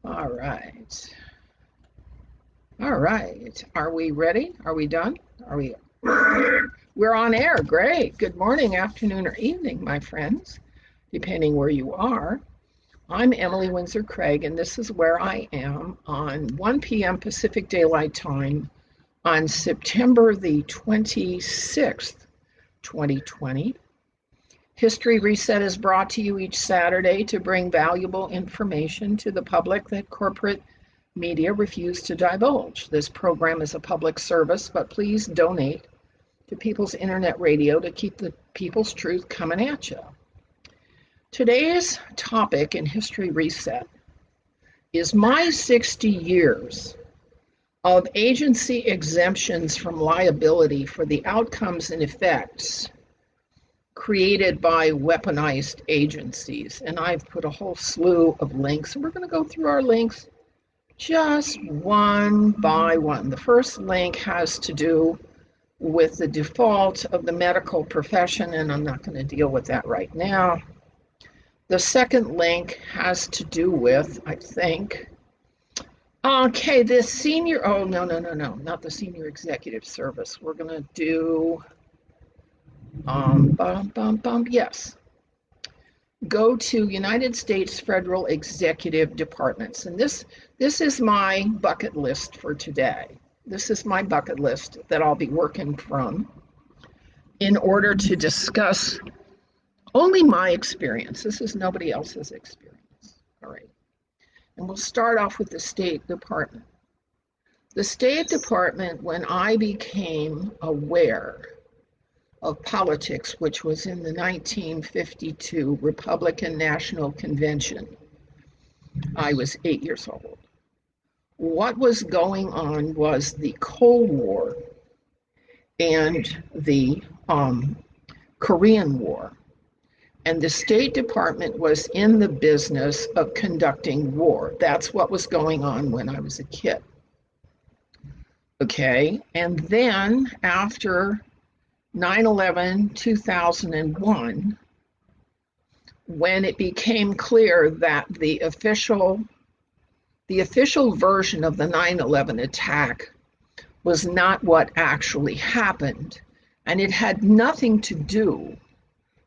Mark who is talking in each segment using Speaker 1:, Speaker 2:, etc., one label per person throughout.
Speaker 1: All right. All right. Are we ready? Are we done? Are we? We're on air. Great. Good morning, afternoon, or evening, my friends, depending where you are. I'm Emily Windsor Craig, and this is where I am on 1 p.m. Pacific Daylight Time on September the 26th, 2020. History Reset is brought to you each Saturday to bring valuable information to the public that corporate media refuse to divulge. This program is a public service, but please donate to People's Internet Radio to keep the people's truth coming at you. Today's topic in History Reset is my 60 years of agency exemptions from liability for the outcomes and effects created by weaponized agencies. And I've put a whole slew of links, and we're going to go through our links just one by one. The first link has to do with the default of the medical profession, and I'm not going to deal with that right now. The second link has to do with, I think, okay, this senior, oh, no, not the senior executive service. We're going to do, yes. Go to United States Federal Executive Departments. And this is my bucket list for today. This is my bucket list that I'll be working from in order to discuss only my experience. This is nobody else's experience. All right. And we'll start off with the State Department. The State Department, when I became aware of politics, which was in the 1952 Republican National Convention, I was 8 years old. What was going on was the Cold War and the Korean War. And the State Department was in the business of conducting war. That's what was going on when I was a kid. Okay, and then after 9/11, 2001, when it became clear that the official version of the 9/11 attack was not what actually happened, and it had nothing to do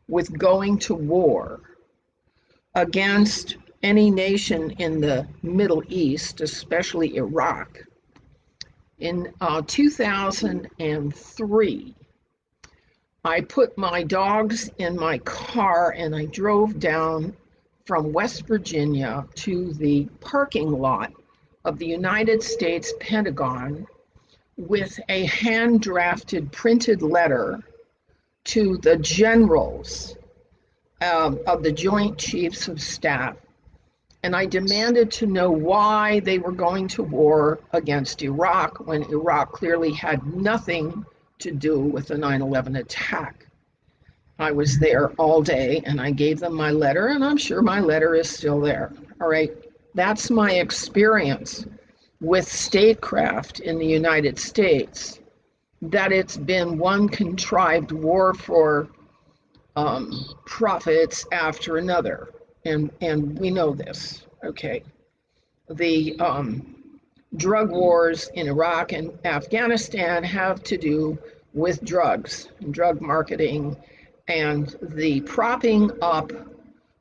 Speaker 1: with going to war against any nation in the Middle East, especially Iraq. In 2003, I put my dogs in my car and I drove down from West Virginia to the parking lot of the United States Pentagon with a hand-drafted printed letter to the generals of the Joint Chiefs of Staff. And I demanded to know why they were going to war against Iraq when Iraq clearly had nothing to do with the 9/11 attack. I was there all day and I gave them my letter, and I'm sure my letter is still there. All right, that's my experience with statecraft in the United States, that it's been one contrived war for profits after another. And we know this, okay? The drug wars in Iraq and Afghanistan have to do with drugs, drug marketing, and the propping up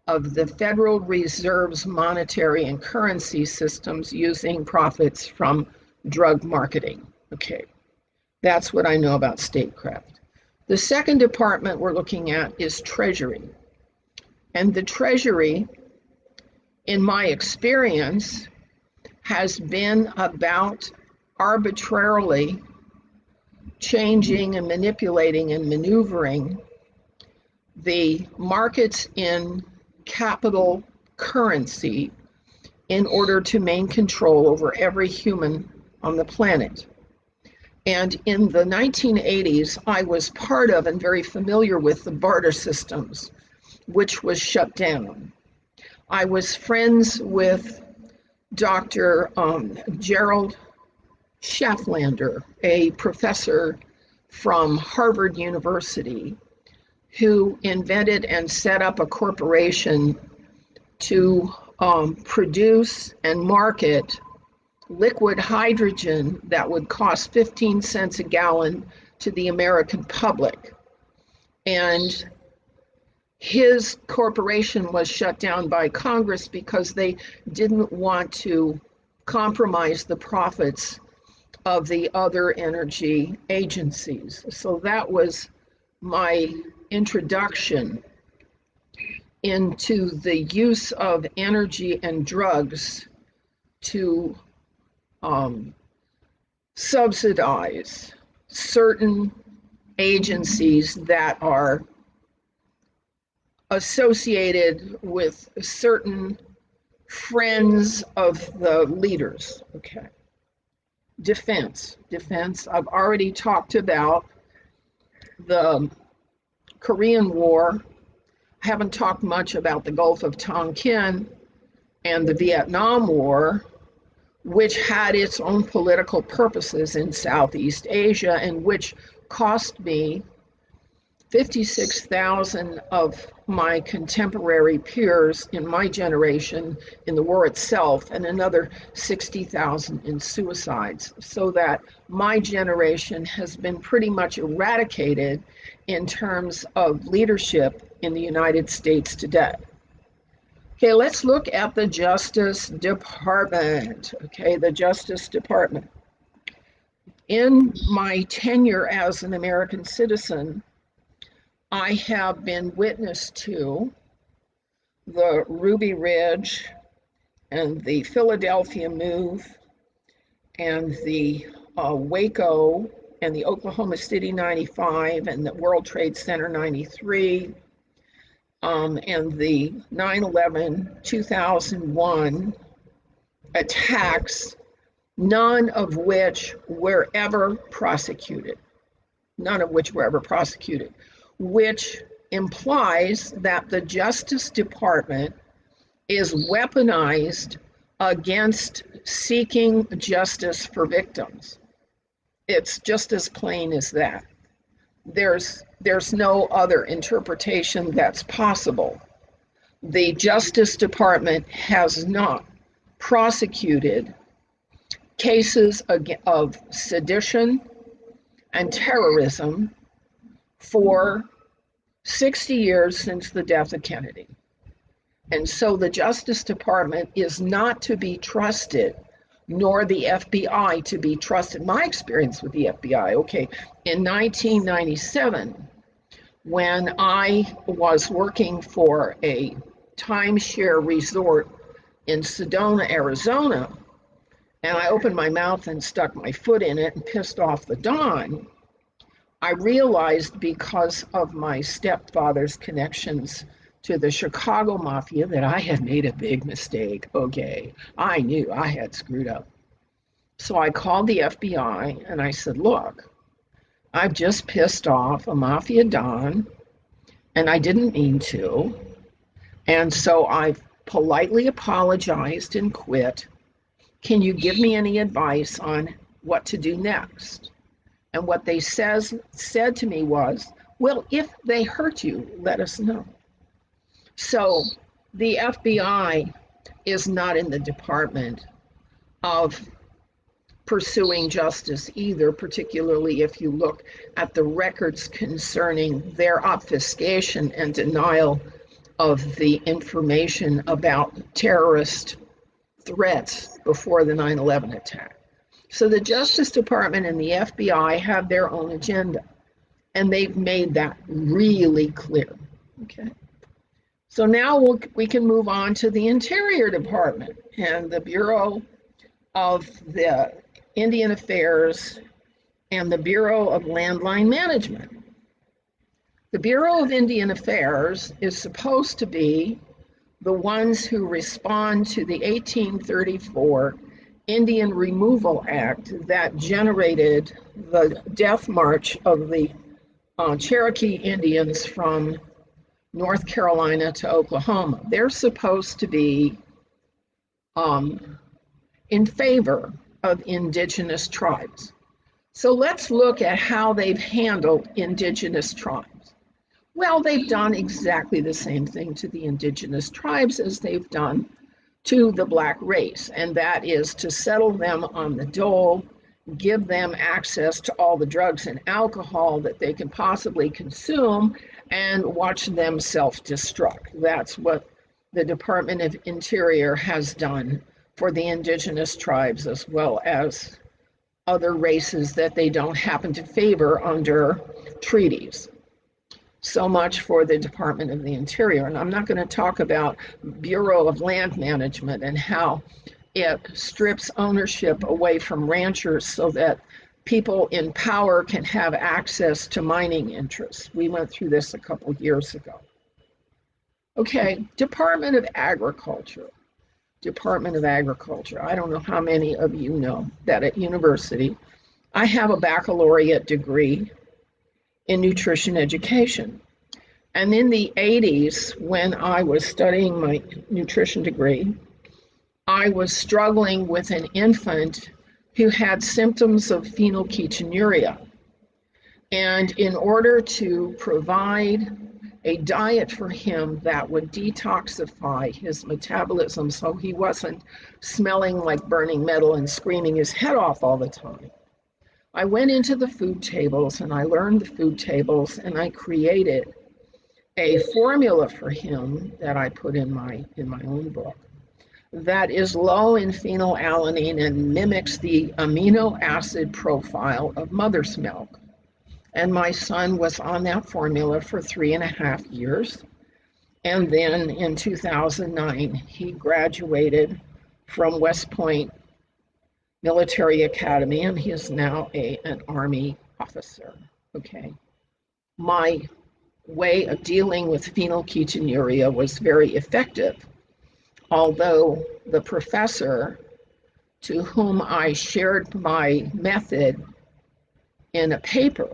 Speaker 1: of the Federal Reserve's monetary and currency systems using profits from drug marketing. Okay, that's what I know about statecraft. The second department we're looking at is Treasury. And the Treasury, in my experience, has been about arbitrarily changing and manipulating and maneuvering the markets in capital currency in order to maintain control over every human on the planet. And in the 1980s, I was part of and very familiar with the barter systems, which was shut down. I was friends with Dr. Gerald Schafflander, a professor from Harvard University, who invented and set up a corporation to produce and market liquid hydrogen that would cost 15 cents a gallon to the American public. And his corporation was shut down by Congress because they didn't want to compromise the profits of the other energy agencies. So that was my introduction into the use of energy and drugs to subsidize certain agencies that are associated with certain friends of the leaders. Okay. Defense. I've already talked about the Korean War. I haven't talked much about the Gulf of Tonkin and the Vietnam War, which had its own political purposes in Southeast Asia and which cost me 56,000 of my contemporary peers in my generation in the war itself, and another 60,000 in suicides, so that my generation has been pretty much eradicated in terms of leadership in the United States today. Okay, let's look at the Justice Department. Okay, the Justice Department. In my tenure as an American citizen, I have been witness to the Ruby Ridge and the Philadelphia move and the Waco and the Oklahoma City 95 and the World Trade Center 93 and the 9/11 2001 attacks, none of which were ever prosecuted. Which implies that the Justice Department is weaponized against seeking justice for victims. It's just as plain as that. There's no other interpretation that's possible. The Justice Department has not prosecuted cases of sedition and terrorism for 60 years since the death of Kennedy. And so the Justice Department is not to be trusted, nor the FBI to be trusted. My experience with the FBI, okay, in 1997, when I was working for a timeshare resort in Sedona, Arizona, and I opened my mouth and stuck my foot in it and pissed off the Don, I realized, because of my stepfather's connections to the Chicago Mafia, that I had made a big mistake. Okay, I knew I had screwed up. So I called the FBI and I said, look, I've just pissed off a Mafia Don and I didn't mean to. And so I politely apologized and quit. Can you give me any advice on what to do next? And what they said to me was, well, if they hurt you, let us know. So the FBI is not in the department of pursuing justice either, particularly if you look at the records concerning their obfuscation and denial of the information about terrorist threats before the 9/11 attack. So the Justice Department and the FBI have their own agenda, and they've made that really clear. Okay. So now we can move on to the Interior Department and the Bureau of the Indian Affairs and the Bureau of Landline Management. The Bureau of Indian Affairs is supposed to be the ones who respond to the 1834 Indian Removal Act that generated the death march of the Cherokee Indians from North Carolina to Oklahoma. They're supposed to be in favor of indigenous tribes. So let's look at how they've handled indigenous tribes. Well, they've done exactly the same thing to the indigenous tribes as they've done to the black race, and that is to settle them on the dole, give them access to all the drugs and alcohol that they can possibly consume, and watch them self-destruct. That's what the Department of Interior has done for the indigenous tribes, as well as other races that they don't happen to favor under treaties. So much for the Department of the Interior. And I'm not going to talk about Bureau of Land Management and how it strips ownership away from ranchers so that people in power can have access to mining interests. We went through this a couple years ago. Okay, Department of Agriculture. Department of Agriculture. I don't know how many of you know that at university, I have a baccalaureate degree in nutrition education. And in the 80s, when I was studying my nutrition degree, I was struggling with an infant who had symptoms of phenylketonuria. And in order to provide a diet for him that would detoxify his metabolism so he wasn't smelling like burning metal and screaming his head off all the time, I went into the food tables and I learned the food tables, and I created a formula for him that I put in my own book that is low in phenylalanine and mimics the amino acid profile of mother's milk. And my son was on that formula for 3.5 years. And then in 2009, he graduated from West Point Military Academy, and he is now an Army officer. Okay. My way of dealing with phenylketonuria was very effective, although the professor to whom I shared my method in a paper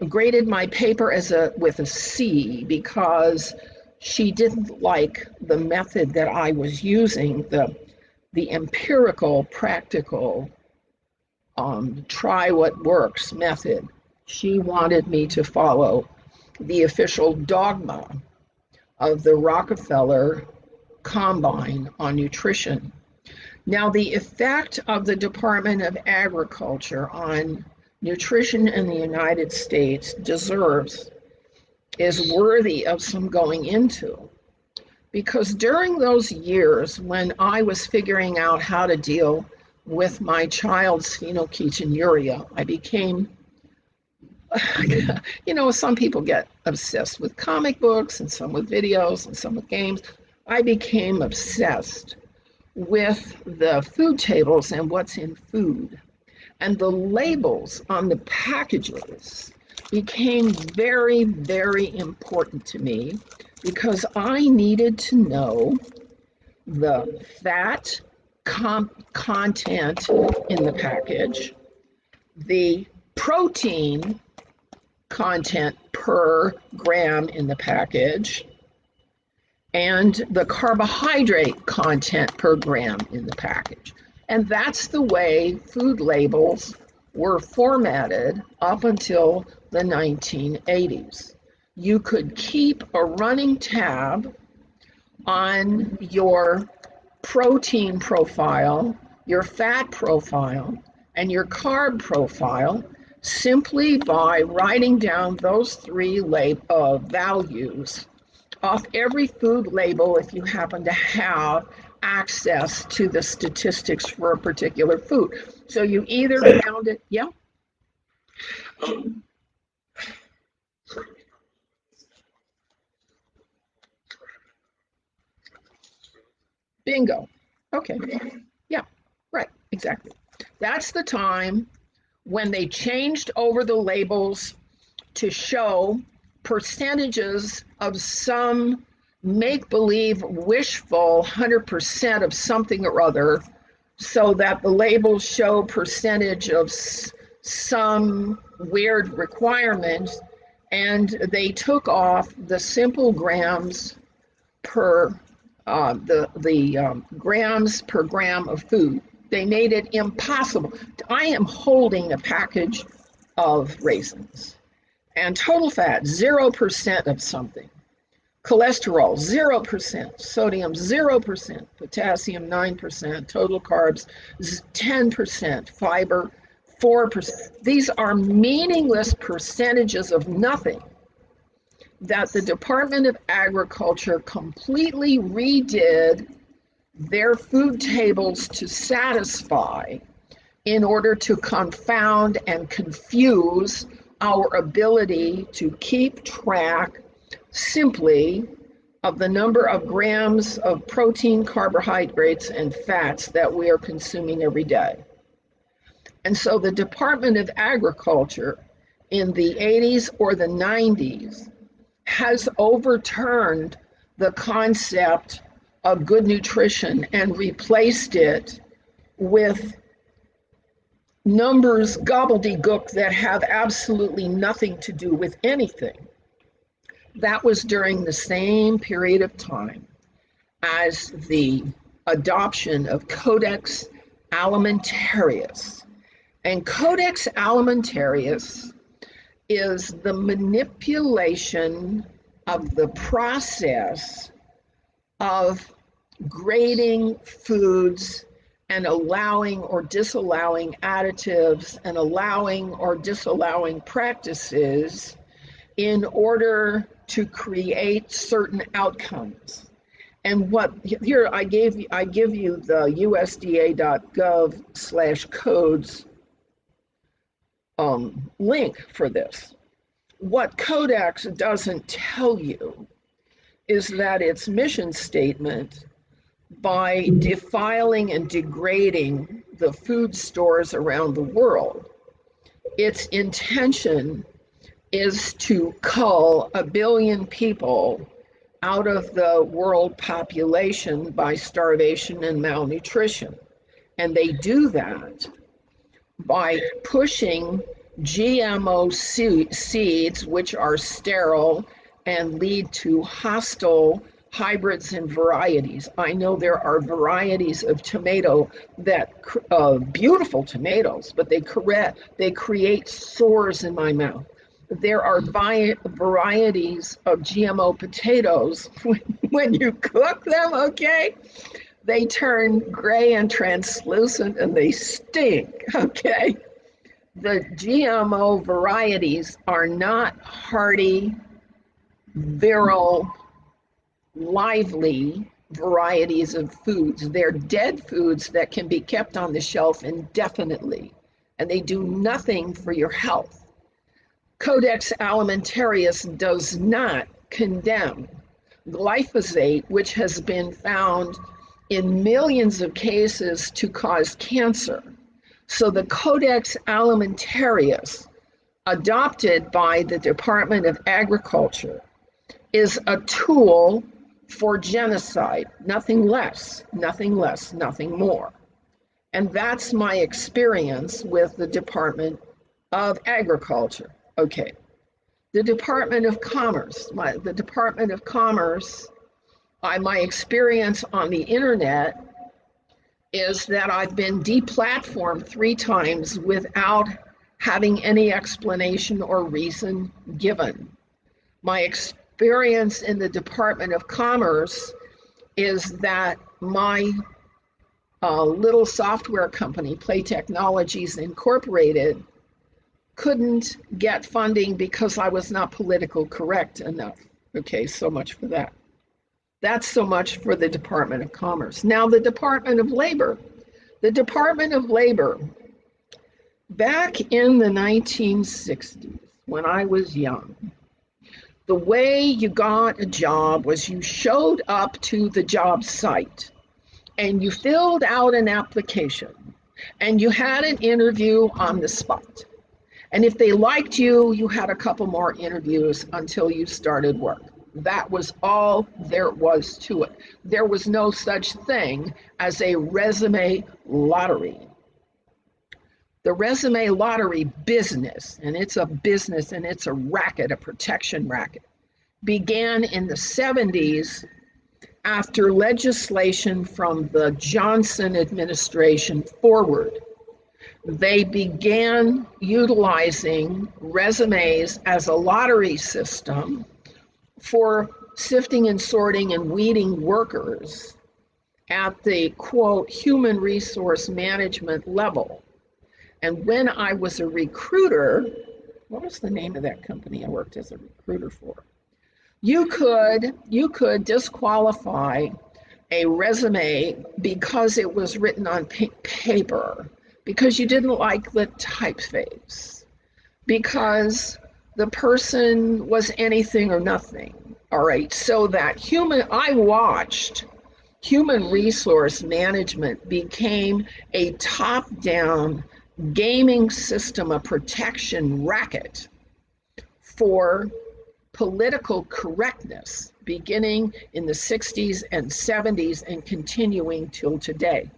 Speaker 1: graded my paper with a C because she didn't like the method that I was using, the empirical, practical, try what works method. She wanted me to follow the official dogma of the Rockefeller Combine on nutrition. Now, the effect of the Department of Agriculture on nutrition in the United States is worthy of some going into. Because during those years when I was figuring out how to deal with my child's phenylketonuria, I became, some people get obsessed with comic books and some with videos and some with games. I became obsessed with the food tables and what's in food. And the labels on the packages became very, very important to me because I needed to know the fat content in the package, the protein content per gram in the package, and the carbohydrate content per gram in the package. And that's the way food labels were formatted up until the 1980s. You could keep a running tab on your protein profile, your fat profile, and your carb profile simply by writing down those three values off every food label if you happen to have access to the statistics for a particular food. So you either found it, yeah? Bingo. Okay. Yeah, right, exactly. That's the time when they changed over the labels to show percentages of some make-believe, wishful 100% of something or other, so that the labels show percentage of some weird requirement, and they took off the simple grams per grams per gram of food. They made it impossible. I am holding a package of raisins, and total fat, 0% of something, Cholesterol, 0%. Sodium, 0%. Potassium, 9%. Total carbs, 10%. Fiber, 4%. These are meaningless percentages of nothing that the Department of Agriculture completely redid their food tables to satisfy in order to confound and confuse our ability to keep track simply of the number of grams of protein, carbohydrates, and fats that we are consuming every day. And so the Department of Agriculture in the 80s or the 90s has overturned the concept of good nutrition and replaced it with numbers gobbledygook that have absolutely nothing to do with anything. That was during the same period of time as the adoption of Codex Alimentarius. And Codex Alimentarius is the manipulation of the process of grading foods and allowing or disallowing additives and allowing or disallowing practices in order to create certain outcomes. And what here I give you the USDA.gov/codes link for this. What Codex doesn't tell you is that its mission statement, by defiling and degrading the food stores around the world, its intention is to cull 1 billion people out of the world population by starvation and malnutrition. And they do that by pushing GMO seeds, which are sterile and lead to hostile hybrids and varieties. I know there are varieties of tomato that, beautiful tomatoes, but they create sores in my mouth. There are varieties of GMO potatoes, when you cook them, okay, they turn gray and translucent and they stink, okay? The GMO varieties are not hearty, virile, lively varieties of foods. They're dead foods that can be kept on the shelf indefinitely, and they do nothing for your health. Codex Alimentarius does not condemn glyphosate, which has been found in millions of cases to cause cancer. So the Codex Alimentarius, adopted by the Department of Agriculture, is a tool for genocide, nothing less, nothing more. And that's my experience with the Department of Agriculture. Okay, the Department of Commerce. My experience on the internet is that I've been deplatformed 3 times without having any explanation or reason given. My experience in the Department of Commerce is that my little software company, Play Technologies Incorporated, couldn't get funding because I was not politically correct enough. Okay, so much for that. That's so much for the Department of Commerce. Now, the Department of Labor. The Department of Labor, back in the 1960s, when I was young, the way you got a job was you showed up to the job site and you filled out an application and you had an interview on the spot. And if they liked you, you had a couple more interviews until you started work. That was all there was to it. There was no such thing as a resume lottery. The resume lottery business, and it's a business and it's a racket, a protection racket, began in the 70s after legislation from the Johnson administration forward. They began utilizing resumes as a lottery system for sifting and sorting and weeding workers at the, quote, human resource management level. And when I was a recruiter, what was the name of that company I worked as a recruiter for? You could disqualify a resume because it was written on paper, because you didn't like the typeface, because the person was anything or nothing. All right, so that I watched human resource management became a top-down gaming system, a protection racket for political correctness, beginning in the 60s and 70s and continuing till today.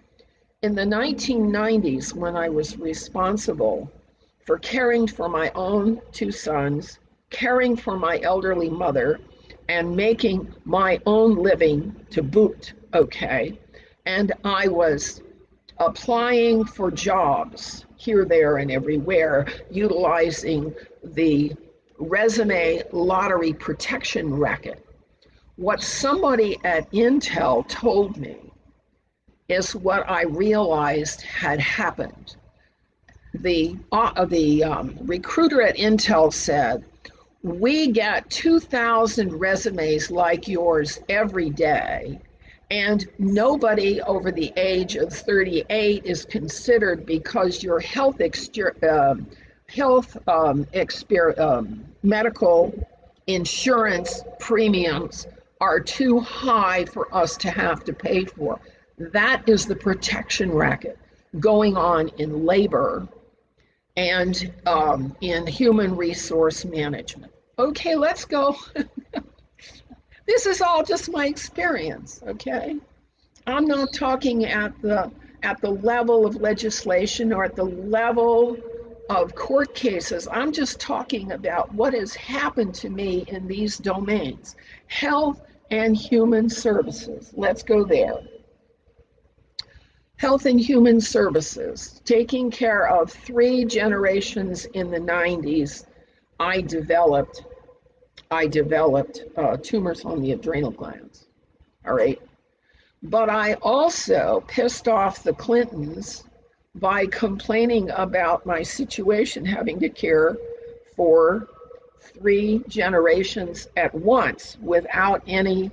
Speaker 1: In the 1990s, when I was responsible for caring for my own two sons, caring for my elderly mother, and making my own living to boot, okay? And I was applying for jobs here, there, and everywhere, utilizing the resume lottery protection racket. What somebody at Intel told me is what I realized had happened. The recruiter at Intel said, we get 2,000 resumes like yours every day, and nobody over the age of 38 is considered because your medical insurance premiums are too high for us to have to pay for. That is the protection racket going on in labor and in human resource management. Okay, let's go. This is all just my experience, okay? I'm not talking at the level of legislation or at the level of court cases. I'm just talking about what has happened to me in these domains, health and human services. Let's go there. Health and human services, taking care of 3 generations in the 90s. I developed tumors on the adrenal glands, all right? But I also pissed off the Clintons by complaining about my situation, having to care for 3 generations at once without any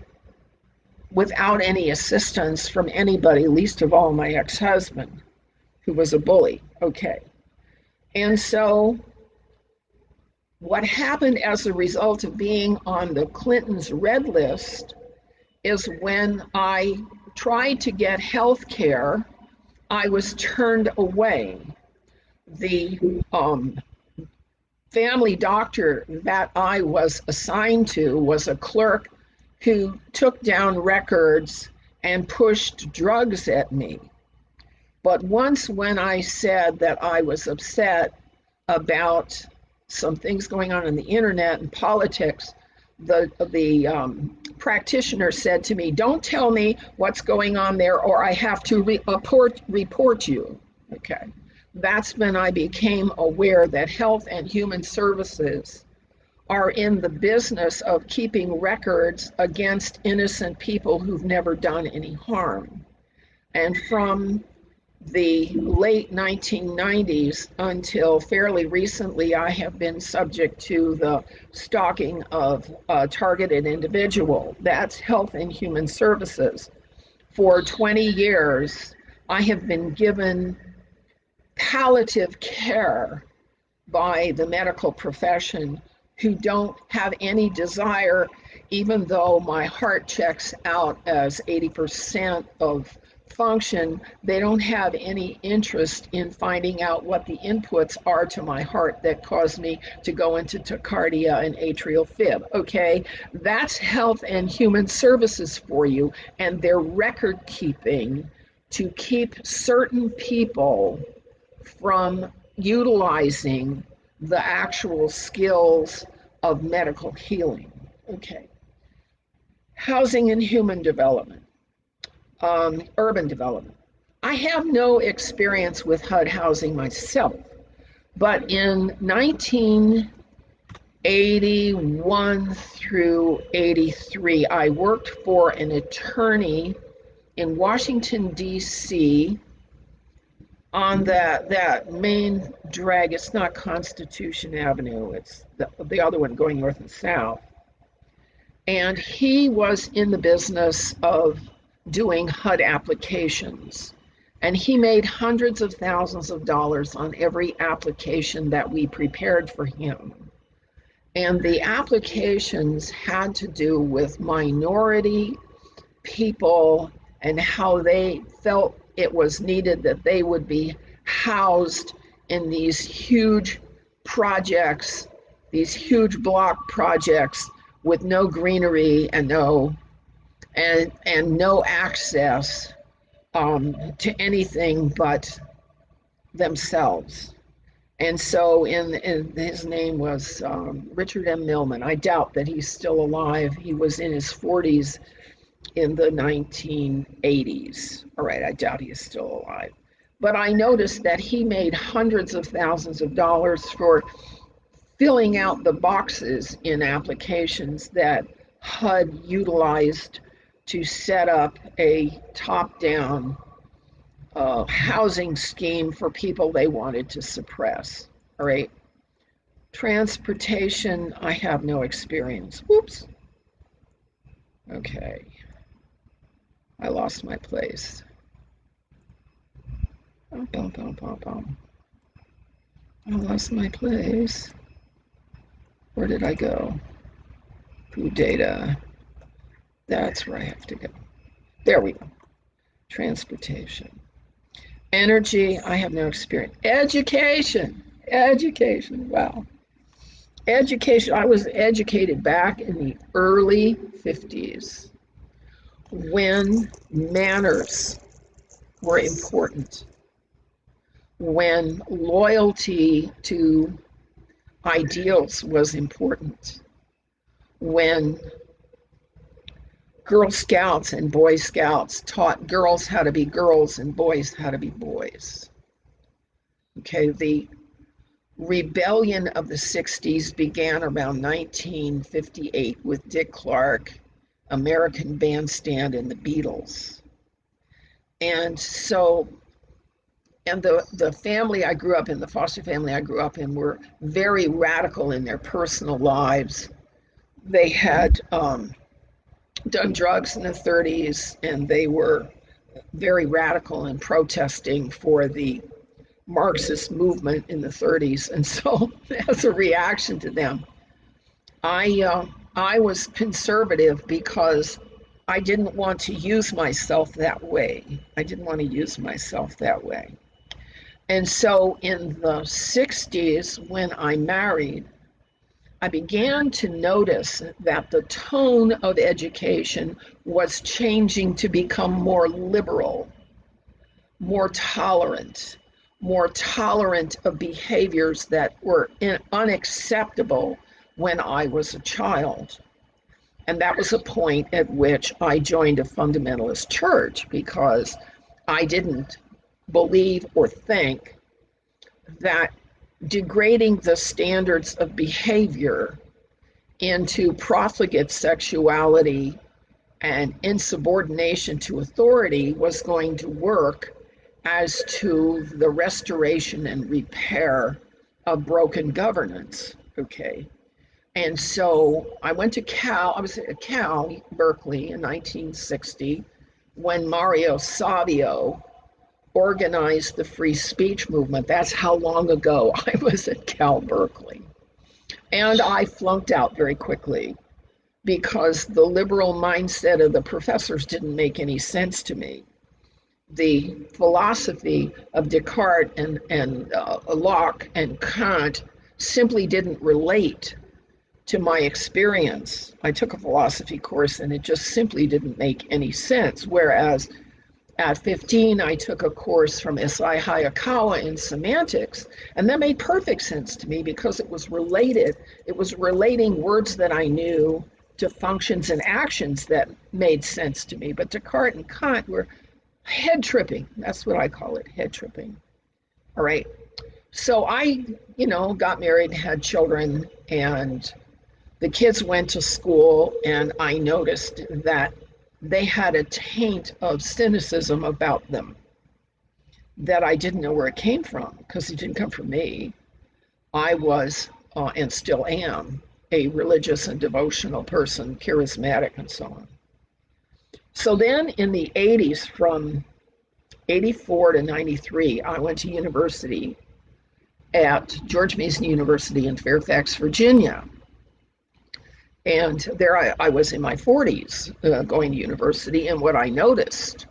Speaker 1: assistance from anybody, least of all my ex-husband, who was a bully. Okay. And so what happened as a result of being on the Clintons' red list is when I tried to get health care, I was turned away. The family doctor that I was assigned to was a clerk who took down records and pushed drugs at me. But once, when I said that I was upset about some things going on the internet and politics, the practitioner said to me, don't tell me what's going on there or I have to report you. Okay. That's when I became aware that health and human services are in the business of keeping records against innocent people who've never done any harm. And from the late 1990s until fairly recently, I have been subject to the stalking of a targeted individual. That's health and human services. For 20 years, I have been given palliative care by the medical profession who don't have any desire, even though my heart checks out as 80% of function, they don't have any interest in finding out what the inputs are to my heart that cause me to go into tachycardia and atrial fib. Okay, that's health and human services for you, and their record keeping to keep certain people from utilizing the actual skills of medical healing. Okay. Housing and human development, urban development. I have no experience with HUD housing myself, but in 1980, 81 through 83, I worked for an attorney in Washington, D.C. on that main drag. It's not Constitution Avenue, it's the other one going north and south. And he was in the business of doing HUD applications. And he made hundreds of thousands of dollars on every application that we prepared for him. And the applications had to do with minority people and how they felt it was needed that they would be housed in these huge projects, these huge block projects with no greenery and no access to anything but themselves. And so in his name was Richard M. Millman. I doubt that he's still alive. He was in his 40s in the 1980s. All right, I doubt he is still alive. But I noticed that he made hundreds of thousands of dollars for filling out the boxes in applications that HUD utilized to set up a top-down housing scheme for people they wanted to suppress. All right. Transportation, I have no experience. Whoops. Okay. I lost my place. I lost my place. Where did I go? Food data. That's where I have to go. There we go. Transportation. Energy, I have no experience. Education. Wow. Education, I was educated back in the early 50s when manners were important, when loyalty to ideals was important, when Girl Scouts and Boy Scouts taught girls how to be girls and boys how to be boys. Okay, the rebellion of the 60s began around 1958 with Dick Clark, American Bandstand, and the Beatles. And so, and the family I grew up in, the foster family I grew up in, were very radical in their personal lives. They had done drugs in the 30s, and they were very radical in protesting for the Marxist movement in the 30s. And so as a reaction to them, I was conservative because I didn't want to use myself that way. And so in the 60s, when I married, I began to notice that the tone of education was changing to become more liberal, more tolerant of behaviors that were unacceptable when I was a child. And that was a point at which I joined a fundamentalist church, because I didn't believe or think that degrading the standards of behavior into profligate sexuality and insubordination to authority was going to work as to the restoration and repair of broken governance. Okay. And so I went to I was at Cal, Berkeley, in 1960, when Mario Savio organized the free speech movement. That's how long ago I was at Cal Berkeley. And I flunked out very quickly because the liberal mindset of the professors didn't make any sense to me. The philosophy of Descartes and Locke and Kant simply didn't relate to my experience. I took a philosophy course and it just simply didn't make any sense. Whereas at 15, I took a course from S.I. Hayakawa in semantics, and that made perfect sense to me because it was related. It was relating words that I knew to functions and actions that made sense to me. But Descartes and Kant were head tripping. That's what I call it, head tripping. All right. So I, got married, had children, and the kids went to school, and I noticed that they had a taint of cynicism about them that I didn't know where it came from because it didn't come from me. I was, and still am, a religious and devotional person, charismatic, and so on. So then in the 80s, from 84 to 93, I went to university at George Mason University in Fairfax, Virginia. And there I was in my 40s going to university. And what I noticed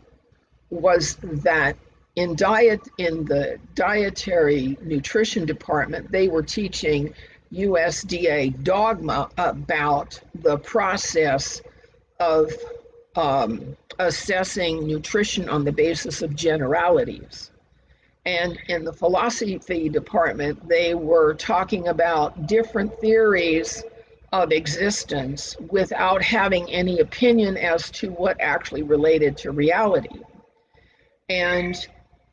Speaker 1: was that in the dietary nutrition department, they were teaching USDA dogma about the process of assessing nutrition on the basis of generalities. And in the philosophy department, they were talking about different theories of existence without having any opinion as to what actually related to reality. And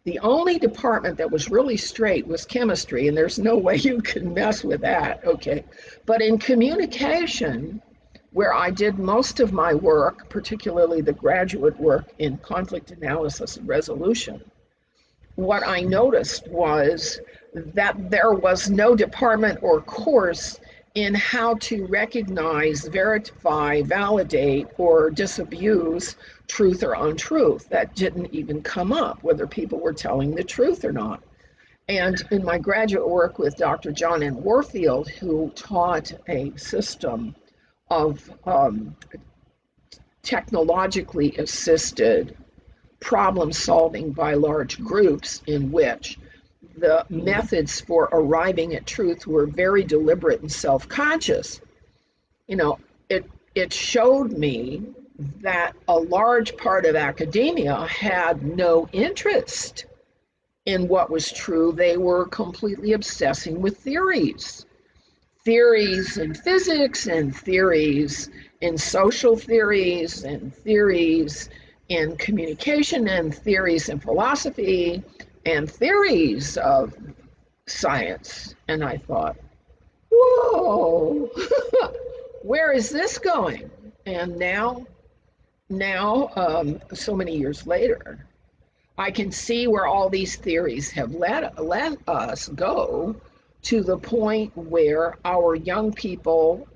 Speaker 1: the only department that was really straight was chemistry, and there's no way you could mess with that, okay? But in communication, where I did most of my work, particularly the graduate work in conflict analysis and resolution, what I noticed was that there was no department or course in how to recognize, verify, validate, or disabuse truth or untruth. That didn't even come up, whether people were telling the truth or not. And in my graduate work with Dr. John N. Warfield, who taught a system of technologically assisted problem solving by large groups, in which the methods for arriving at truth were very deliberate and self-conscious, you know, it showed me that a large part of academia had no interest in what was true. They were completely obsessing with theories. Theories in physics, and theories in social theories, and theories in communication, and theories in philosophy, and theories of science. And I thought, whoa, where is this going? And now, so many years later, I can see where all these theories have let us go, to the point where our young people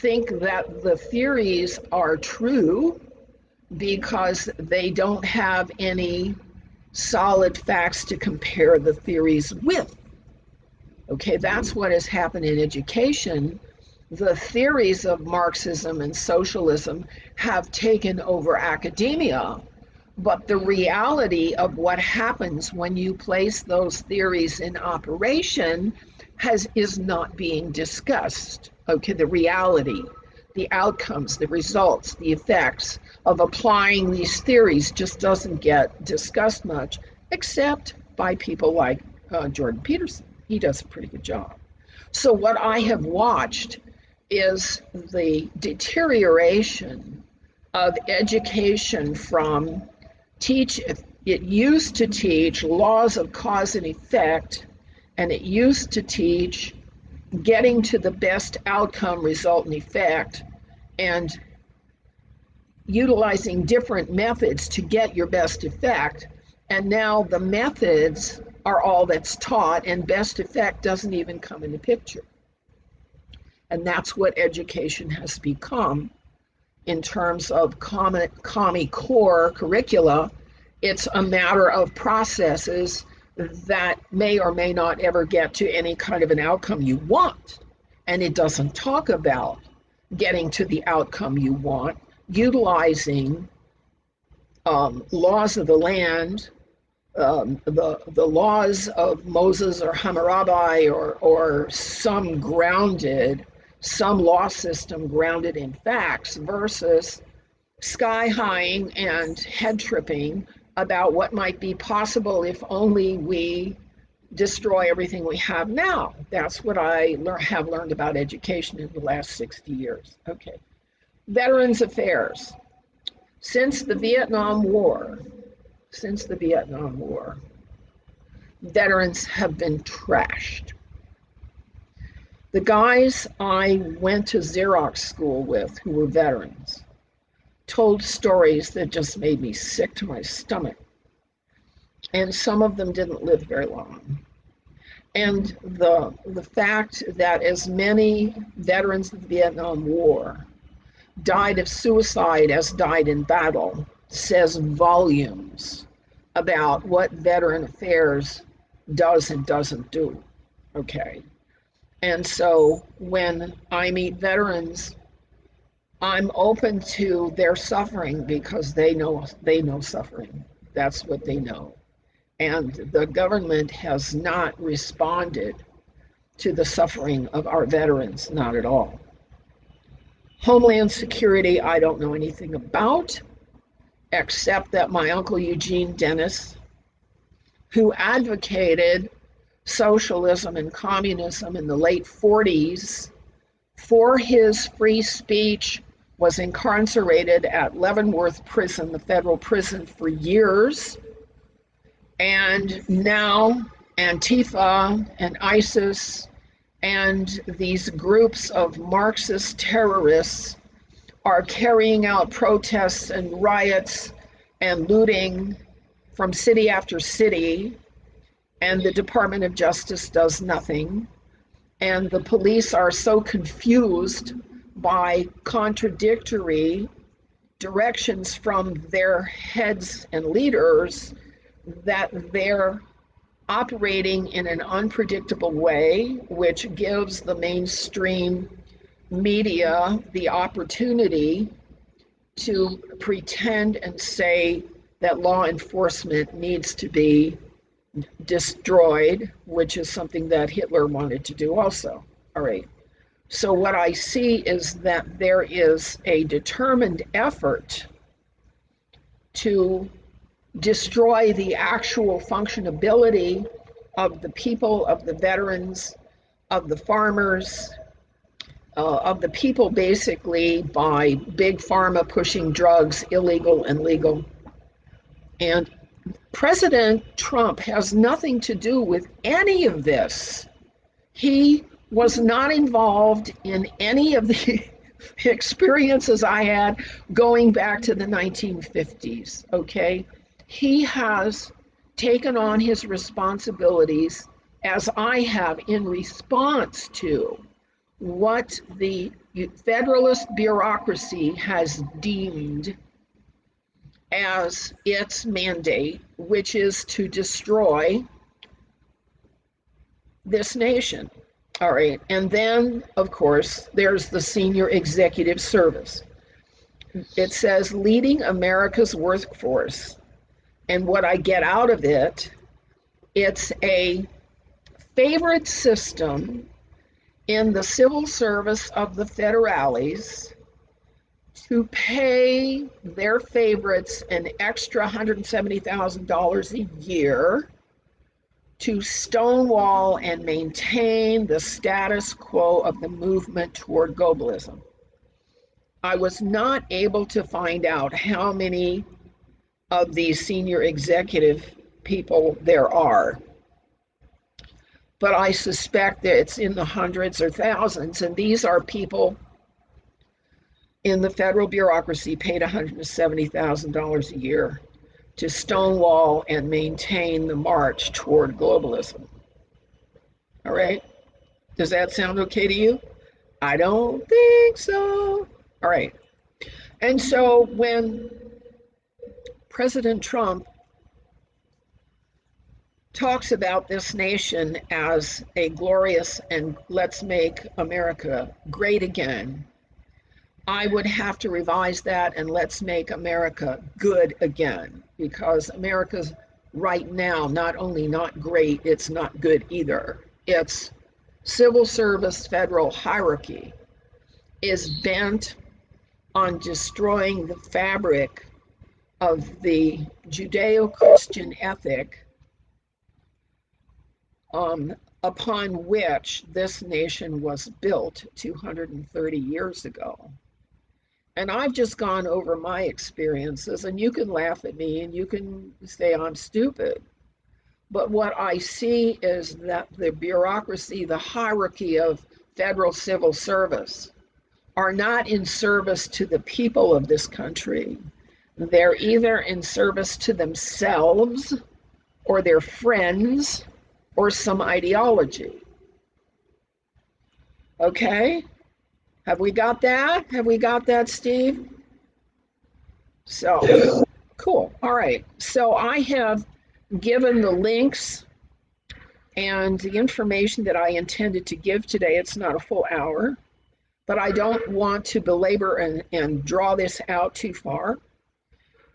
Speaker 1: think that the theories are true because they don't have any solid facts to compare the theories with. Okay, that's what has happened in education. The theories of Marxism and socialism have taken over academia, but the reality of what happens when you place those theories in operation is not being discussed. Okay, the reality, the outcomes, the results, the effects of applying these theories just doesn't get discussed much, except by people like Jordan Peterson. He does a pretty good job. So what I have watched is the deterioration of education from it used to teach laws of cause and effect, and it used to teach getting to the best outcome, result, and effect, and utilizing different methods to get your best effect. And now the methods are all that's taught, and best effect doesn't even come in the picture. And that's what education has become in terms of Common Core curricula. It's a matter of processes that may or may not ever get to any kind of an outcome you want. And it doesn't talk about getting to the outcome you want, utilizing laws of the land, the laws of Moses or Hammurabi, or some law system grounded in facts, versus sky-highing and head-tripping about what might be possible if only we destroy everything we have now. That's what I have learned about education in the last 60 years. Okay. Veterans Affairs. Since the Vietnam War, veterans have been trashed. The guys I went to Xerox school with who were veterans told stories that just made me sick to my stomach. And some of them didn't live very long. And the fact that as many veterans of the Vietnam War died of suicide as died in battle says volumes about what Veteran Affairs does and doesn't do. Okay. And so when I meet veterans, I'm open to their suffering because they know suffering. That's what they know. And the government has not responded to the suffering of our veterans, not at all. Homeland Security, I don't know anything about, except that my Uncle Eugene Dennis, who advocated socialism and communism in the late 40s for his free speech, was incarcerated at Leavenworth Prison, the federal prison, for years. And now Antifa and ISIS and these groups of Marxist terrorists are carrying out protests and riots and looting from city after city, and the Department of Justice does nothing. And the police are so confused by contradictory directions from their heads and leaders that they're operating in an unpredictable way, which gives the mainstream media the opportunity to pretend and say that law enforcement needs to be destroyed, which is something that Hitler wanted to do also. All right. So what I see is that there is a determined effort to destroy the actual functionability of the people, of the veterans, of the farmers, of the people, basically by big pharma pushing drugs, illegal and legal. And President Trump has nothing to do with any of this. He was not involved in any of the experiences I had going back to the 1950s, okay? He has taken on his responsibilities, as I have, in response to what the Federalist bureaucracy has deemed as its mandate, which is to destroy this nation. All right. And then, of course, there's the senior executive service. It says leading America's workforce. And what I get out of it, it's a favorite system in the civil service of the federales to pay their favorites an extra $170,000 a year to stonewall and maintain the status quo of the movement toward globalism. I was not able to find out how many of these senior executive people there are, but I suspect that it's in the hundreds or thousands, and these are people in the federal bureaucracy paid $170,000 a year to stonewall and maintain the march toward globalism. All right? Does that sound okay to you? I don't think so. All right. And so when President Trump talks about this nation as a glorious and let's make America great again, I would have to revise that and let's make America good again, because America's right now not only not great, it's not good either. Its civil service federal hierarchy is bent on destroying the fabric of the Judeo-Christian ethic upon which this nation was built 230 years ago. And I've just gone over my experiences, and you can laugh at me and you can say I'm stupid. But what I see is that the bureaucracy, the hierarchy of federal civil service, are not in service to the people of this country. They're either in service to themselves or their friends or some ideology. Okay? Have we got that? Have we got that, Steve? So, cool. All right. So I have given the links and the information that I intended to give today. It's not a full hour, but I don't want to belabor and draw this out too far.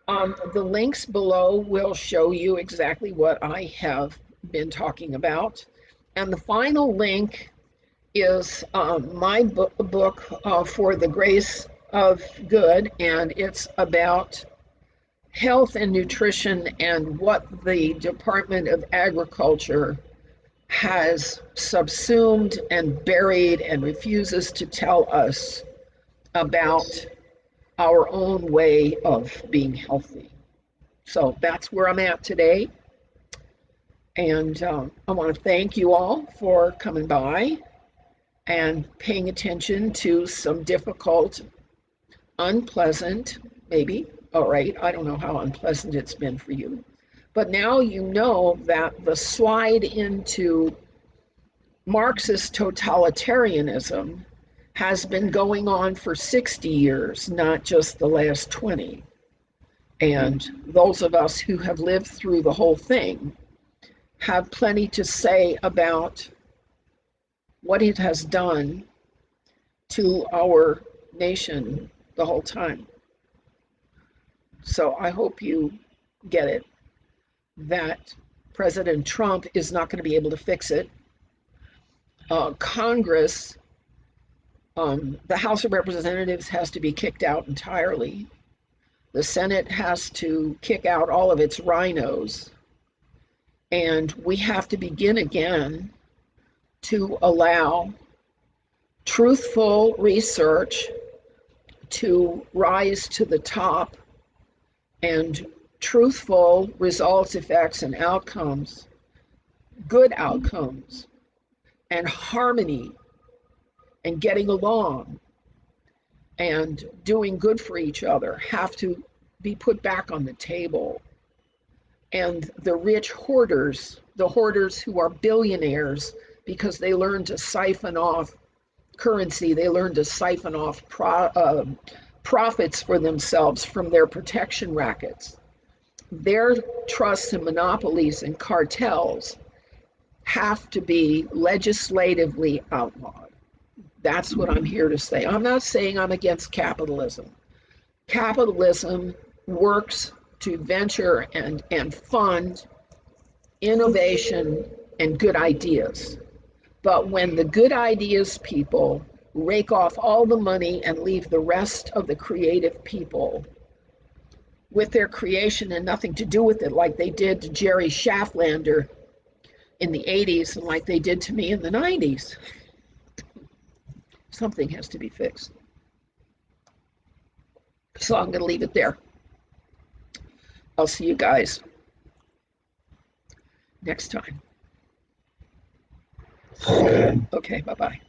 Speaker 1: The links below will show you exactly what I have been talking about. And the final link is my book For the Grace of Good, and it's about health and nutrition and what the Department of Agriculture has subsumed and buried and refuses to tell us about our own way of being healthy. So that's where I'm at today. And I want to thank you all for coming by and paying attention to some difficult, unpleasant, maybe, all right, I don't know how unpleasant it's been for you. But now you know that the slide into Marxist totalitarianism has been going on for 60 years, not just the last 20. And those of us who have lived through the whole thing have plenty to say about what it has done to our nation the whole time. So I hope you get it, that President Trump is not going to be able to fix it. Congress, the House of Representatives has to be kicked out entirely. The Senate has to kick out all of its rhinos. And we have to begin again to allow truthful research to rise to the top, and truthful results, effects, and outcomes, good outcomes, and harmony, and getting along, and doing good for each other have to be put back on the table. And the rich hoarders, the hoarders who are billionaires because they learned to siphon off currency, they learned to siphon off profits for themselves from their protection rackets. Their trusts and monopolies and cartels have to be legislatively outlawed. That's what I'm here to say. I'm not saying I'm against capitalism. Capitalism works to venture and fund innovation and good ideas. But when the good ideas people rake off all the money and leave the rest of the creative people with their creation and nothing to do with it, like they did to Jerry Schafflander in the 80s and like they did to me in the 90s, something has to be fixed. So I'm going to leave it there. I'll see you guys next time.
Speaker 2: Okay.
Speaker 1: Okay, bye-bye.